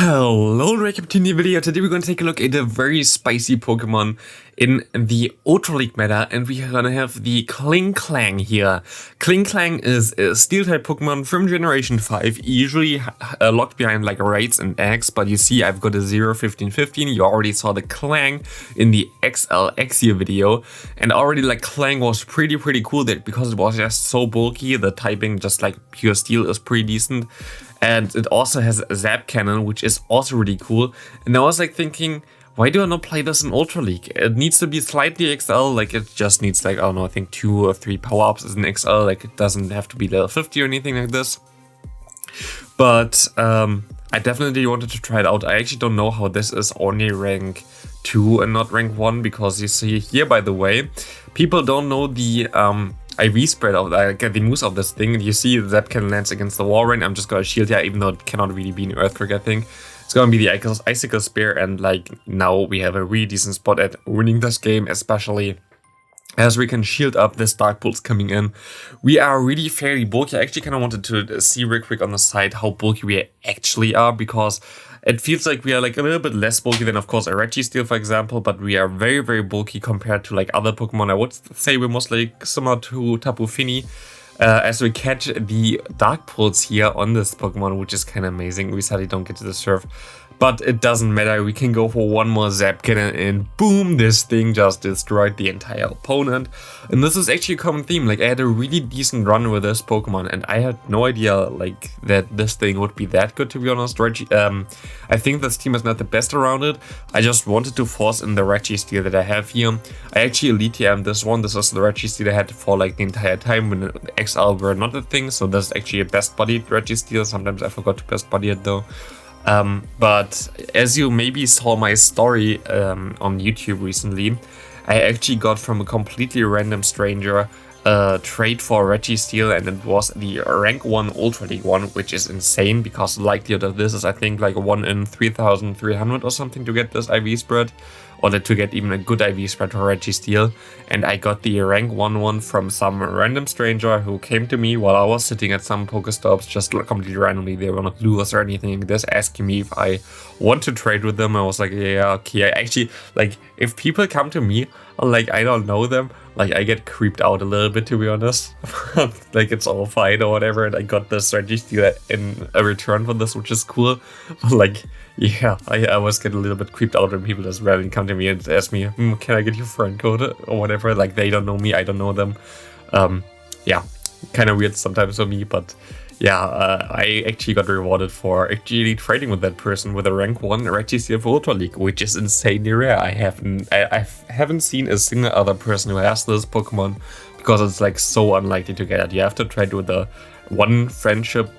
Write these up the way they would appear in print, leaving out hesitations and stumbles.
Hello, welcome to a new video. Today we're going to take a look at a very spicy Pokemon in the Ultra League meta, and we are going to have the Klinklang here. Klinklang is a Steel-type Pokemon from Generation 5, usually locked behind like Raids and Eggs, but you see I've got a 0, 15, 15. You already saw the Klang in the XLX year video, and already like Klang was pretty cool that because it was just so bulky, the typing just like pure Steel is pretty decent. And it also has a Zap Cannon, which is also really cool. And I was like thinking, why do I not play this in Ultra League? It needs to be slightly XL, like it just needs like, I don't know, I think 2 or 3 power-ups as an XL, like it doesn't have to be level 50 or anything like this. But I definitely wanted to try it out. I actually don't know how this is only rank 2 and not rank 1, because you see here, by the way, people don't know the IV spread of the moves of this thing. You see Zap Cannon lands against the Walrein. I'm just gonna shield here, even though it cannot really be an Earthquake, I think. It's gonna be the Icicle Spear, and like now we have a really decent spot at winning this game, especially as we can shield up this Dark Pulse coming in. We are really fairly bulky. I actually kind of wanted to see real quick on the side how bulky we actually are, because it feels like we are like a little bit less bulky than, of course, a Registeel, for example, but we are very bulky compared to like other Pokemon. I would say we're mostly similar to Tapu Fini, as we catch the Dark Pulse here on this Pokemon, which is kind of amazing. We sadly don't get to the surf, but it doesn't matter. We can go for one more Zap Cannon and boom, this thing just destroyed the entire opponent. And this is actually a common theme. Like I had a really decent run with this Pokemon, and I had no idea like that this thing would be that good, to be honest. I think this team is not the best around it. I just wanted to force in the Registeel that I have here. I actually Elite TM'd this one. This is the Registeel I had for like the entire time when the XL were not a thing. So this is actually a best bodied Registeel. Sometimes I forgot to best body it though. But as you maybe saw my story on YouTube recently, I actually got from a completely random stranger a trade for Registeel, and it was the rank 1 Ultra League one, which is insane because the likelihood of this is I think like 1 in 3,300 or something to get this IV spread, or to get even a good IV spread for Registeel. And I got the rank 1 from some random stranger who came to me while I was sitting at some Pokestops, just completely randomly. They were not lures or anything like this, asking me if I want to trade with them. I was like, yeah, okay. I actually, like, if people come to me, like, I don't know them, like, I get creeped out a little bit, to be honest. Like, it's all fine or whatever, and I got this Registeel in a return for this, which is cool. But, like, yeah, I always get a little bit creeped out when people just randomly come to me and ask me, can I get your friend code or whatever? Like, they don't know me, I don't know them. Yeah, kind of weird sometimes for me, but yeah, I actually got rewarded for actually trading with that person with a rank 1 Registeel for Ultra League, which is insanely rare. I haven't seen a single other person who has this Pokemon, because it's like so unlikely to get it. You have to trade with a one friendship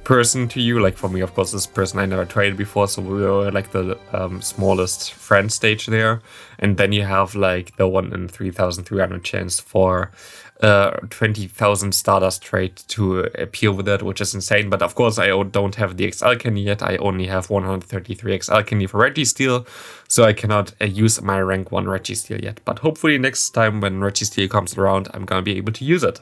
person to you. Like for me, of course, this person I never traded before, so we were like the smallest friend stage there. And then you have like the 1 in 3,300 chance for 20,000 Stardust trade to appear with it, which is insane. But of course, I don't have the XL candy yet. I only have 133 XL candy for Registeel, so I cannot use my rank 1 Registeel yet. But hopefully next time when Registeel comes around, I'm gonna be able to use it.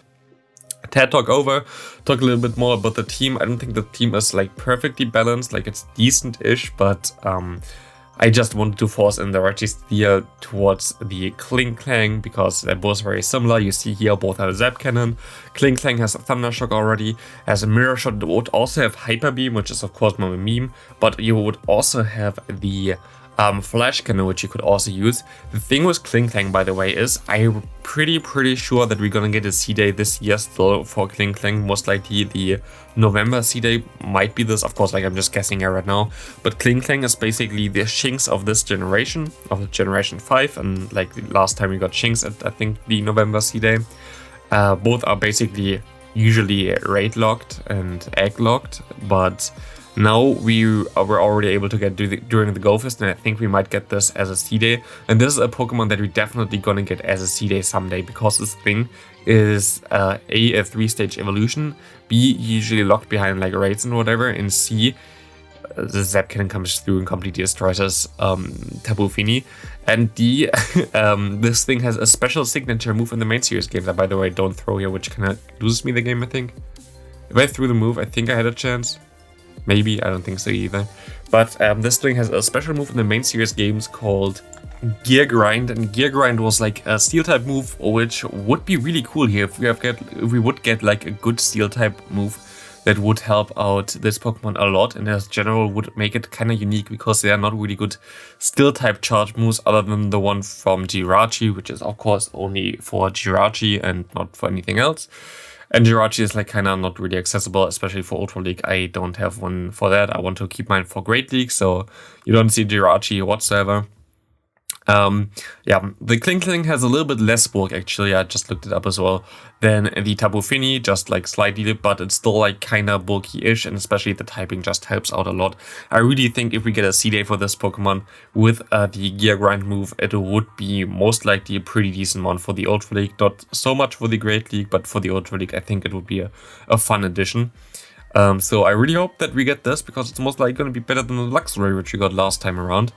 TED Talk over, talk a little bit more about the team. I don't think the team is like perfectly balanced, like it's decent-ish, but I just wanted to force in the Registeel towards the Klinklang because they're both very similar. You see here both have a Zap Cannon. Klinklang has a Thunder Shock already, has a Mirror Shot. It would also have Hyper Beam, which is of course my meme, but you would also have the Flash Cannon, which you could also use. The thing with Klinklang, by the way, is I'm pretty sure that we're gonna get a C-Day this year still for Klinklang. Most likely the November C-Day might be this. Of course, like I'm just guessing here right now. But Klinklang is basically the Shinx of this generation, of the Generation 5. And like the last time we got Shinx at, I think, the November C-Day. Both are basically usually raid locked and egg locked, but now we were already able to get during the Go Fest, and I think we might get this as a C-Day. And this is a Pokemon that we're definitely gonna get as a C-Day someday, because this thing is a 3-stage evolution, B, usually locked behind like raids and whatever, and C, the Zap Cannon comes through and completely destroys us, Tapu Fini, and D, this thing has a special signature move in the main series games that, by the way, don't throw here, which kind of loses me the game, I think. If I threw the move, I think I had a chance. Maybe, I don't think so either. But this thing has a special move in the main series games called Gear Grind, and Gear Grind was like a steel type move, which would be really cool here if we would get like a good steel type move that would help out this Pokemon a lot, and as general would make it kind of unique because they are not really good steel type charge moves other than the one from Jirachi, which is of course only for Jirachi and not for anything else. And Jirachi is like kind of not really accessible, especially for Ultra League. I don't have one for that. I want to keep mine for Great League, so you don't see Jirachi whatsoever. Yeah, the Klinklang has a little bit less bulk actually, I just looked it up as well, than the Tapu Fini, just like slightly, but it's still like kinda bulky-ish, and especially the typing just helps out a lot. I really think if we get a C-Day for this Pokemon with the Gear Grind move, it would be most likely a pretty decent one for the Ultra League. Not so much for the Great League, but for the Ultra League I think it would be a fun addition. So I really hope that we get this, because it's most likely going to be better than the Luxray which we got last time around.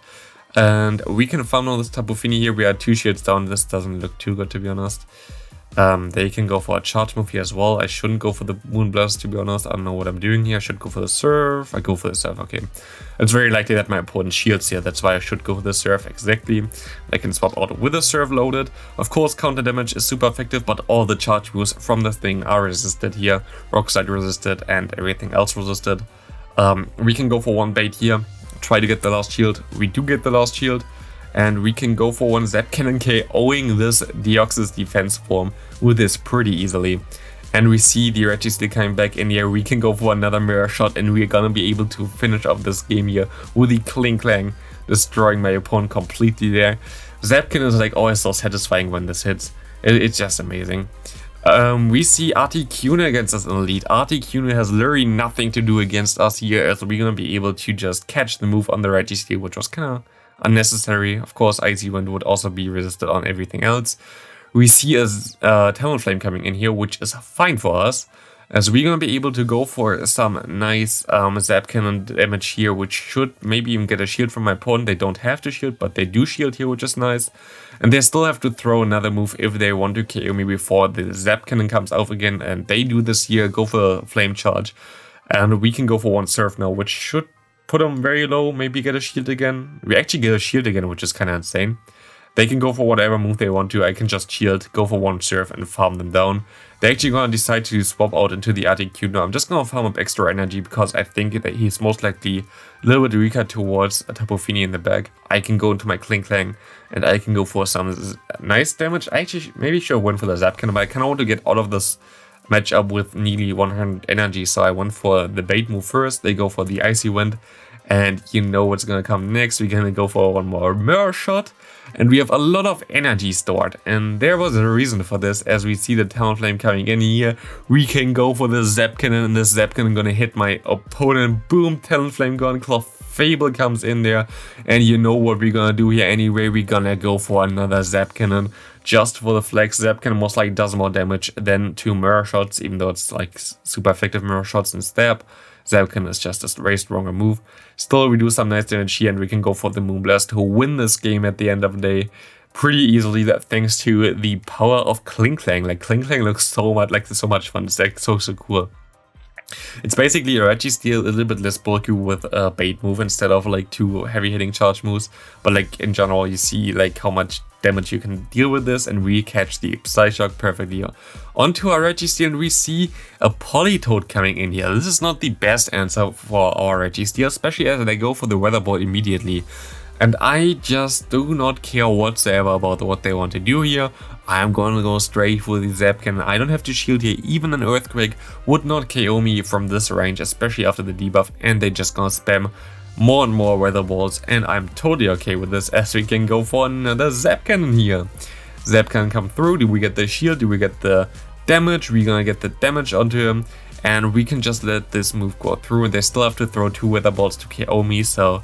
And we can farm on this Tapu Fini here. We are 2 shields down. This doesn't look too good, to be honest. They can go for a charge move here as well. I shouldn't go for the Moonblast, to be honest. I don't know what I'm doing here. I should go for the Surf. I go for the Surf, okay. It's very likely that my opponent shields here. That's why I should go for the Surf, exactly. I can swap out with the Surf loaded. Of course, counter damage is super effective, but all the charge moves from the thing are resisted here. Rock Slide resisted and everything else resisted. We can go for one bait here. Try to get the last shield. We do get the last shield, and we can go for one Zap Cannon KOing this Deoxys defense form with this pretty easily. And we see the Registeel coming back in here. We can go for another mirror shot, and we're gonna be able to finish off this game here with the Klinklang, destroying my opponent completely there. Zap Cannon is like always so satisfying when this hits. It's just amazing. We see Articuno against us in Elite. Articuno has literally nothing to do against us here, as we're gonna be able to just catch the move on the Registeel, which was kind of unnecessary. Of course, Icy Wind would also be resisted on everything else. We see a Talonflame coming in here, which is fine for us, as we're gonna be able to go for some nice Zap Cannon damage here, which should maybe even get a shield from my opponent. They don't have to shield, but they do shield here, which is nice. And they still have to throw another move if they want to KO me before the Zap Cannon comes out again, and they do this here, go for a Flame Charge. And we can go for one Surf now, which should put them very low, maybe get a shield again. We actually get a shield again, which is kind of insane. They can go for whatever move they want to. I can just shield, go for one Surf, and farm them down. They're actually going to decide to swap out into the Articuno. I'm just going to farm up extra energy because I think that he's most likely a little bit weaker towards a Tapu Fini in the back. I can go into my Klinklang and I can go for some nice damage. I actually maybe should have went for the Zap Cannon, but I kind of want to get out of this matchup with nearly 100 energy. So I went for the bait move first. They go for the Icy Wind. And you know what's gonna come next. We're gonna go for one more Mirror Shot, and we have a lot of energy stored, and there was a reason for this. As we see the Talonflame coming in here, we can go for the Zap Cannon, and the Zap Cannon gonna hit my opponent. Boom, Talonflame gone, Clefable comes in there, and you know what we're gonna do here anyway. We're gonna go for another Zap Cannon just for the flex. Zap Cannon most likely does more damage than 2 Mirror Shots, even though it's like super effective Mirror Shots and Stab. Zap Cannon is just a very stronger move. Still, we do some nice damage here, and we can go for the Moonblast to win this game at the end of the day pretty easily. That thanks to the power of Klinklang. Like, Klinklang looks so much fun. It's like so cool. It's basically a Registeel, a little bit less bulky with a bait move instead of like 2 heavy hitting charge moves. But like in general, you see like how much damage you can deal with this, and we catch the Psyshock perfectly onto our Registeel, and we see a Politoed coming in here. This is not the best answer for our Registeel, especially as they go for the Weather Ball immediately. And I just do not care whatsoever about what they want to do here. I'm going to go straight for the Zap Cannon. I don't have to shield here. Even an Earthquake would not KO me from this range, especially after the debuff. And they just gonna spam more and more Weather Balls. And I'm totally okay with this, as we can go for another Zap Cannon here. Zap Cannon come through. Do we get the shield? Do we get the damage? We're gonna get the damage onto him. And we can just let this move go through. And they still have to throw 2 Weather Balls to KO me. So,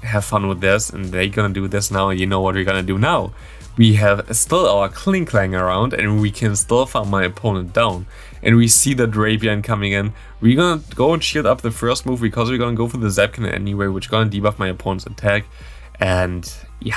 have fun with this, and they're gonna do this now. You know what we're gonna do now. We have still our Klinklang around, and we can still farm my opponent down. And we see the Drapion coming in. We're gonna go and shield up the first move because we're gonna go for the Zap Cannon anyway, which gonna debuff my opponent's attack. And yeah,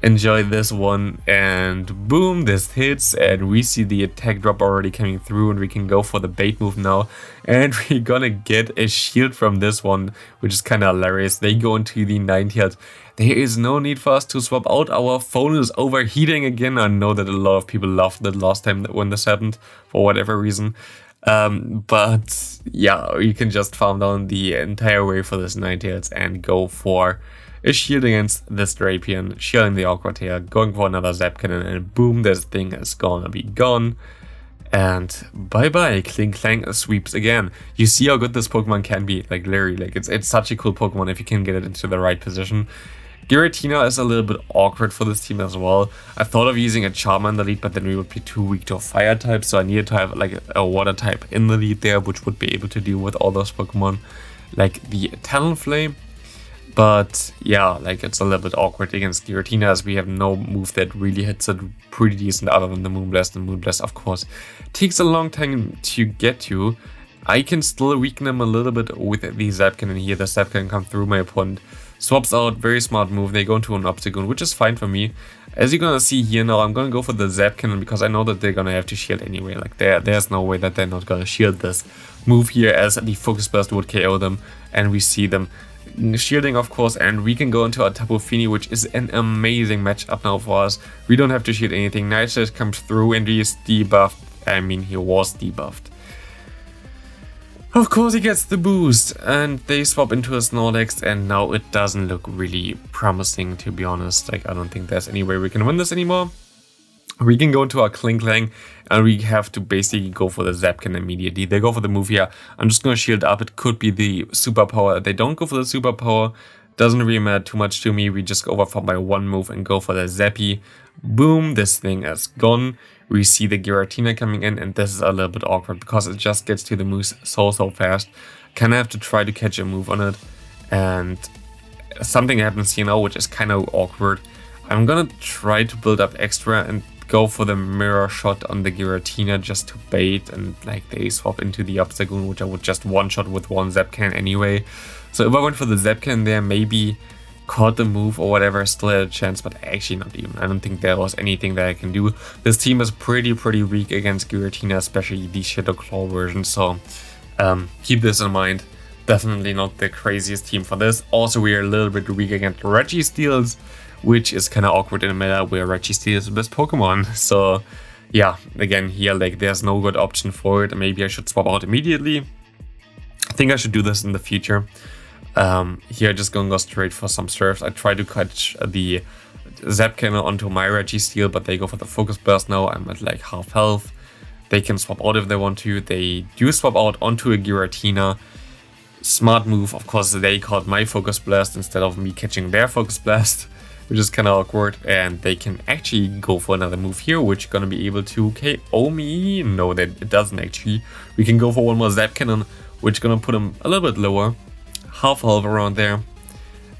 enjoy this one, and boom, this hits, and we see the attack drop already coming through, and we can go for the bait move now, and we're gonna get a shield from this one, which is kind of hilarious. They go into the 90th. There is no need for us to swap out. Our phone is overheating again. I know that a lot of people loved it last time when this happened for whatever reason. But yeah, you can just farm down the entire way for this 90th and go for a shield against this Drapion, shielding the awkward here, going for another Zap Cannon, and boom, this thing is gonna be gone. And bye bye, Klinklang sweeps again. You see how good this Pokemon can be, like literally, like it's such a cool Pokemon if you can get it into the right position. Giratina is a little bit awkward for this team as well. I thought of using a Charmer in the lead, but then we would be too weak to a fire type, so I needed to have like a water type in the lead there, which would be able to deal with all those Pokemon, like the Talonflame. But yeah, like it's a little bit awkward against Giratina as we have no move that really hits it pretty decent other than the Moonblast, and Moonblast of course takes a long time to get to. I can still weaken him a little bit with the Zap Cannon here. The Zap Cannon comes through my opponent, swaps out, very smart move. They go into an Obstagoon, which is fine for me. As you're gonna see here now, I'm gonna go for the Zap Cannon because I know that they're gonna have to shield anyway. Like there's no way that they're not gonna shield this move here, as the Focus Burst would KO them, and we see them shielding of course, and we can go into a Tapu Fini, which is an amazing matchup now for us. We don't have to shield anything. Nice comes through and he is debuffed. I mean, he was debuffed. Of course he gets the boost, and they swap into a Snorlax, and now it doesn't look really promising, to be honest. Like, I don't think there's any way we can win this anymore. We can go into our Klinklang, and we have to basically go for the Zap Cannon immediately. They go for the move here. I'm just going to shield up. It could be the superpower. They don't go for the superpower. Doesn't really matter too much to me. We just go over for my one move and go for the Zappy. Boom, this thing is gone. We see the Giratina coming in, and this is a little bit awkward because it just gets to the moves so fast. Kind of have to try to catch a move on it, and something happens here now which is kind of awkward. I'm gonna try to build up extra and go for the mirror shot on the Giratina just to bait, and like they swap into the Obstagoon, which I would just one shot with one Zap Cannon anyway. So if I went for the Zap Cannon there, maybe caught the move or whatever, still had a chance, but actually not even. I don't think there was anything that I can do. This team is pretty weak against Giratina, especially the Shadow Claw version, so keep this in mind. Definitely not the craziest team for this. Also, we are a little bit weak against Registeels, which is kind of awkward in a meta where Registeel is the best Pokemon. So yeah, again here, like there's no good option for it. Maybe I should swap out immediately. I think I should do this in the future. Here just gonna go straight for some surfs. I try to catch the Zap Cannon onto my Registeel, but they go for the Focus Burst now. I'm at like half health. They can swap out if they want to. They do swap out onto a Giratina. Smart move, of course. They caught my Focus Blast instead of me catching their Focus Blast, which is kind of awkward. And they can actually go for another move here, which is gonna be able to KO me. No, that it doesn't actually. We can go for one more Zap Cannon, which is gonna put him a little bit lower. Half health around there,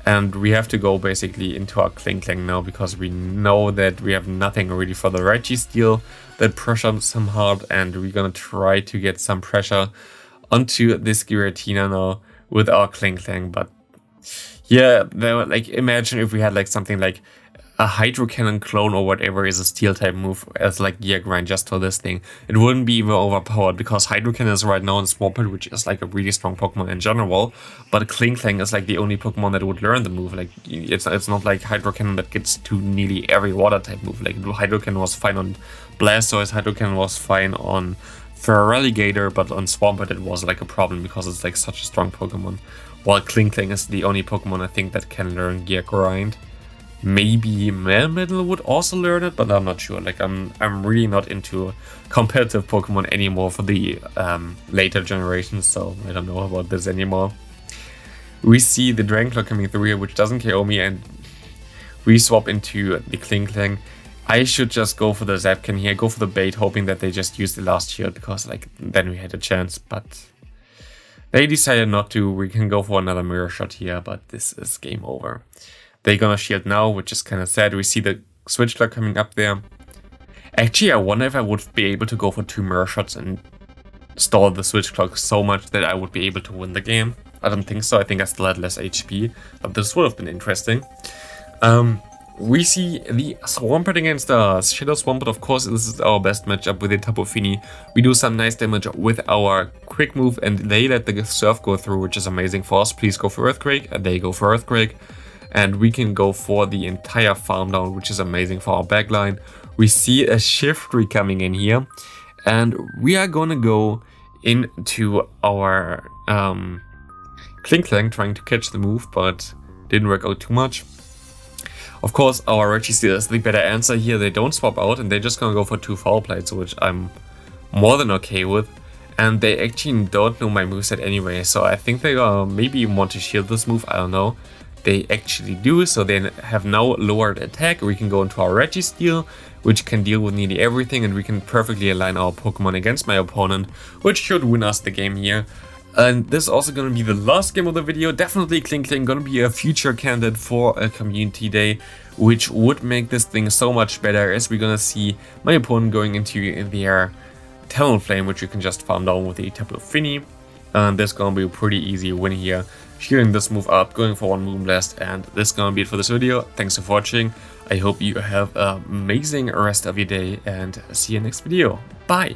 and we have to go basically into our Klinklang now because we know that we have nothing really for the Registeel that pressures him hard, and we're gonna try to get some pressure onto this Giratina now with our Klinklang. But yeah, like imagine if we had like something like a Hydro Cannon clone or whatever is a steel type move as like Gear Grind just for this thing. It wouldn't be even overpowered because Hydro Cannon is right now in Swampert, which is like a really strong Pokemon in general, but Klinklang is like the only Pokemon that would learn the move. Like it's not like Hydro Cannon that gets to nearly every water type move. Like Hydro Cannon was fine on Blastoise, Hydro Cannon was fine on Feraligatr, but on Swampert it was like a problem because it's like such a strong Pokemon. While Klinklang is the only Pokemon I think that can learn Gear Grind. Maybe Melmetal would also learn it, but I'm not sure. Like I'm really not into competitive Pokemon anymore for the later generations, so I don't know about this anymore. We see the Dragonclaw coming through here, which doesn't KO me, and we swap into the Klinklang. I should just go for the Zap Cannon here, go for the bait, hoping that they just use the last shield, because like then we had a chance, but they decided not to. We can go for another mirror shot here, but this is game over. They're gonna shield now, which is kind of sad. We see the Switch Clock coming up there. Actually, I wonder if I would be able to go for 2 mirror shots and stall the Switch Clock so much that I would be able to win the game. I don't think so. I think I still had less HP, but this would have been interesting. we see the Swampert against us. Shadow Swampert, of course, this is our best matchup with the Tapu Fini. We do some nice damage with our quick move, and they let the Surf go through, which is amazing for us. Please go for Earthquake, and they go for Earthquake. And we can go for the entire farm down, which is amazing for our backline. We see a Shiftry coming in here, and we are gonna go into our Klinklang, trying to catch the move, but didn't work out too much. Of course, our Registeel is the better answer here. They don't swap out, and they're just gonna go for 2 foul plates, which I'm more than okay with. And they actually don't know my moveset anyway, so I think they maybe even want to shield this move, I don't know. They actually do, so they have now lowered attack. We can go into our Registeel, which can deal with nearly everything, and we can perfectly align our Pokemon against my opponent, which should win us the game here. And this is also going to be the last game of the video. Definitely Klinklang going to be a future candidate for a community day, which would make this thing so much better, as we're going to see my opponent going into their Talonflame, which you can just farm down with the Tapu Fini. And this is going to be a pretty easy win here. Shielding this move up, going for 1 Moonblast, and this is going to be it for this video. Thanks for watching. I hope you have an amazing rest of your day, and see you next video. Bye!